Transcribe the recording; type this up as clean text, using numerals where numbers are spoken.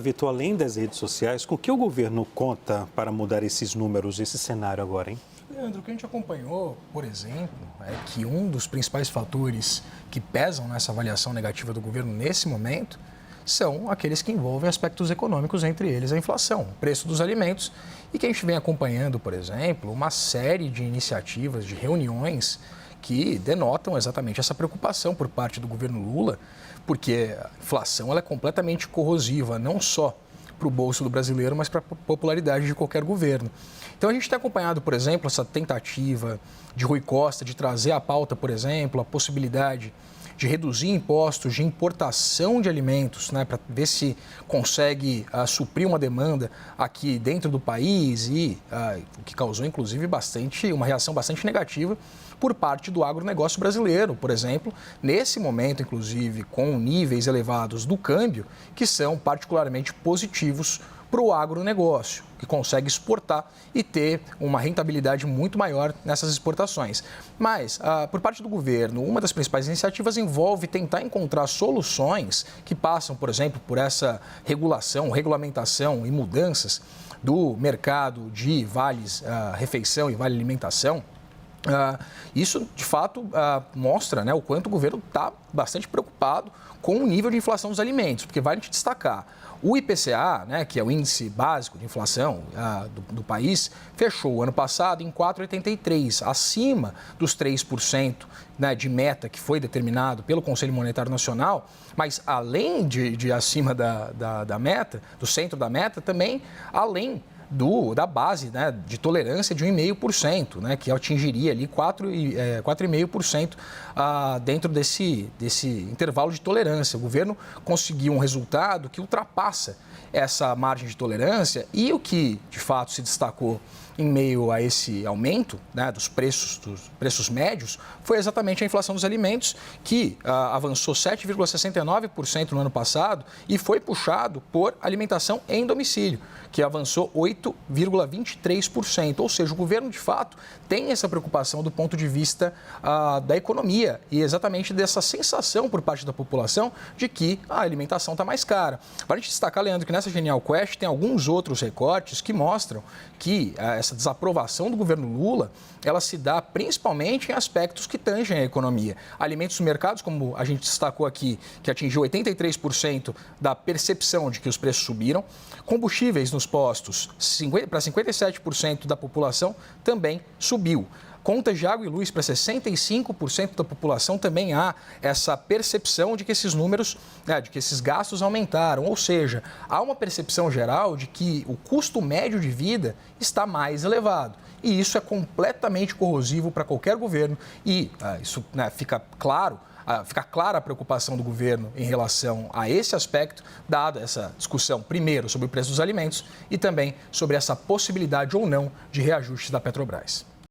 Vitor, além das redes sociais, com que o governo conta para mudar esses números, esse cenário agora, hein? Leandro, o que a gente acompanhou, por exemplo, é que um dos principais fatores que pesam nessa avaliação negativa do governo nesse momento são aqueles que envolvem aspectos econômicos, entre eles a inflação, o preço dos alimentos, e que a gente vem acompanhando, por exemplo, uma série de iniciativas, de reuniões que denotam exatamente essa preocupação por parte do governo Lula, porque a inflação ela é completamente corrosiva, não só para o bolso do brasileiro, mas para a popularidade de qualquer governo. Então a gente tem acompanhado, por exemplo, essa tentativa de Rui Costa de trazer à pauta, por exemplo, a possibilidade de reduzir impostos de importação de alimentos, né, para ver se consegue suprir uma demanda aqui dentro do país o que causou, inclusive, uma reação bastante negativa por parte do agronegócio brasileiro, por exemplo, nesse momento, inclusive, com níveis elevados do câmbio, que são particularmente positivos para o agronegócio, que consegue exportar e ter uma rentabilidade muito maior nessas exportações. Mas, por parte do governo, uma das principais iniciativas envolve tentar encontrar soluções que passam, por exemplo, por essa regulamentação e mudanças do mercado de vales refeição e vale alimentação. Isso, de fato, mostra, né, o quanto o governo está bastante preocupado com o nível de inflação dos alimentos, porque vale a gente destacar, o IPCA, né, que é o índice básico de inflação do país, fechou o ano passado em 4,83, acima dos 3%, né, de meta que foi determinado pelo Conselho Monetário Nacional, mas além de acima da meta, do centro da meta, também além da base, né, de tolerância de 1,5%, né, que atingiria ali 4,5% dentro desse intervalo de tolerância. O governo conseguiu um resultado que ultrapassa essa margem de tolerância e o que, de fato, se destacou em meio a esse aumento, né, dos preços médios, foi exatamente a inflação dos alimentos, que avançou 7,69% no ano passado e foi puxado por alimentação em domicílio, que avançou 8,23%. Ou seja, o governo, de fato, tem essa preocupação do ponto de vista da economia e exatamente dessa sensação por parte da população de que a alimentação está mais cara. Vale destacar, Leandro, que nessa Genial Quest tem alguns outros recortes que mostram que essa desaprovação do governo Lula, ela se dá principalmente em aspectos que tangem a economia. Alimentos no mercados, como a gente destacou aqui, que atingiu 83% da percepção de que os preços subiram. Combustíveis nos postos, para 57% da população, também subiu. Contas de água e luz para 65% da população também há essa percepção de que esses números, né, de que esses gastos aumentaram. Ou seja, há uma percepção geral de que o custo médio de vida está mais elevado. E isso é completamente corrosivo para qualquer governo e isso, né, fica clara a preocupação do governo em relação a esse aspecto, dada essa discussão, primeiro, sobre o preço dos alimentos e também sobre essa possibilidade ou não de reajustes da Petrobras.